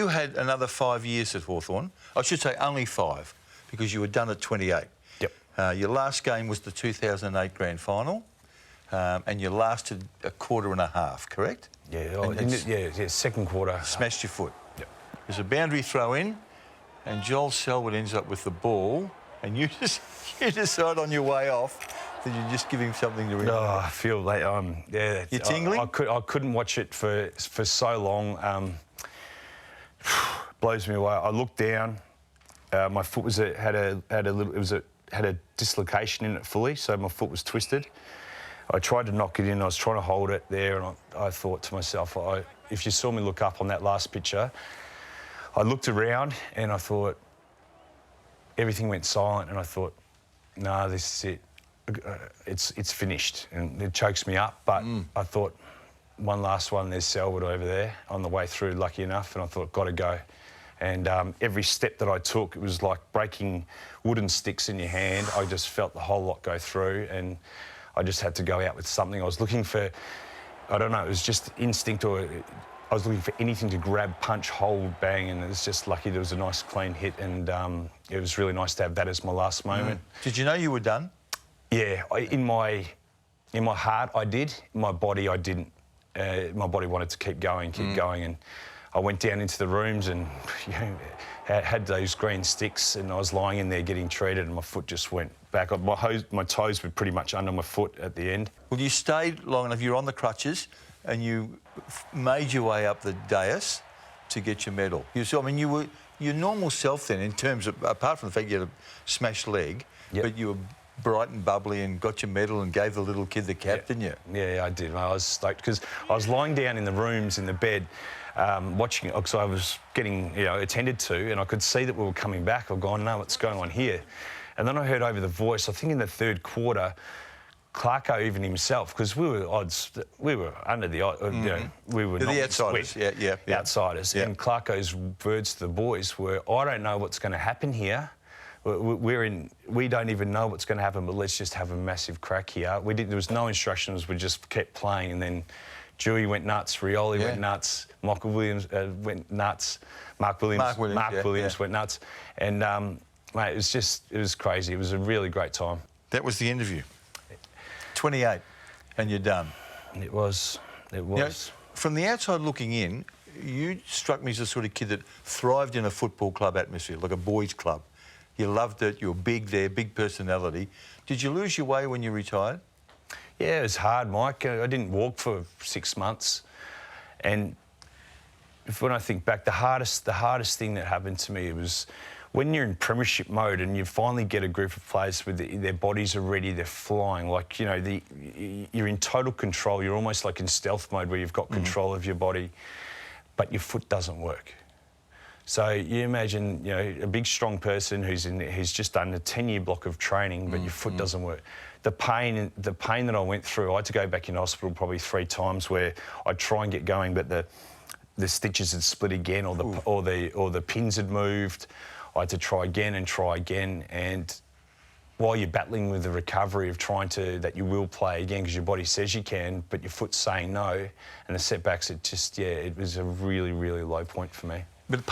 had another 5 years at Hawthorn. I should say only 5, because you were done at 28. Yep. Your last game was the 2008 Grand Final, and you lasted a quarter and a half, correct? Yeah, second quarter. Smashed your foot. Yep. There's a boundary throw in, and Joel Selwood ends up with the ball, and you decide on your way off that you just give him something to remember. Oh, I feel like yeah. You're tingling? I couldn't watch it for so long. Blows me away. I looked down. My foot had a dislocation in it fully, so my foot was twisted. I tried to knock it in. I was trying to hold it there, and I thought to myself, if you saw me look up on that last picture, I looked around and I thought everything went silent, and I thought, no, this is it. It's finished, and it chokes me up. But I thought, one last one, there's Selwood over there on the way through, lucky enough, and I thought, got to go. And every step that I took, it was like breaking wooden sticks in your hand. I just felt the whole lot go through, and I just had to go out with something. I was looking for, I don't know, it was just instinct, or I was looking for anything to grab, punch, hold, bang, and it was just lucky there was a nice clean hit, and it was really nice to have that as my last moment. Did you know you were done? Yeah, in my heart I did. In my body I didn't. My body wanted to keep going, and I went down into the rooms and had those green sticks, and I was lying in there getting treated, and my foot just went back. My toes were pretty much under my foot at the end. Well, you stayed long enough. You were on the crutches, and you made your way up the dais to get your medal. I mean, you were your normal self then, in terms of, apart from the fact you had a smashed leg, but you were bright and bubbly and got your medal and gave the little kid the cap, didn't you? Yeah, I did. I was stoked because I was lying down in the rooms in the bed watching it, because I was getting attended to, and I could see that we were coming back. I've gone, no, what's going on here? And then I heard over the voice, I think in the third quarter, Clarko even himself, because we were under the odds, we were the outsiders, outsiders. Yeah. And Clarko's words to the boys were, I don't know what's going to happen here. We don't even know what's going to happen, but let's just have a massive crack here. There was no instructions. We just kept playing, and then Dewey went nuts, Rioli went nuts, Michael Williams went nuts, Mark Williams went nuts, and mate, it was crazy. It was a really great time. That was the interview. 28, and you're done. It was. It was. From the outside looking in, you struck me as the sort of kid that thrived in a football club atmosphere, like a boys' club. You loved it, you were big there, big personality. Did you lose your way when you retired? Yeah, it was hard, Mike. I didn't walk for 6 months. And when I think back, the hardest thing that happened to me was when you're in premiership mode and you finally get a group of players with their bodies are ready, they're flying, like, you're in total control. You're almost like in stealth mode where you've got control of your body, but your foot doesn't work. So you imagine, a big, strong person who's just done a 10-year block of training, but your foot doesn't work. The pain that I went through, I had to go back in hospital probably 3 times, where I'd try and get going, but the stitches had split again, or the pins had moved. I had to try again, and while you're battling with the recovery of that you will play again because your body says you can, but your foot's saying no, and the setbacks, it was a really, really low point for me. But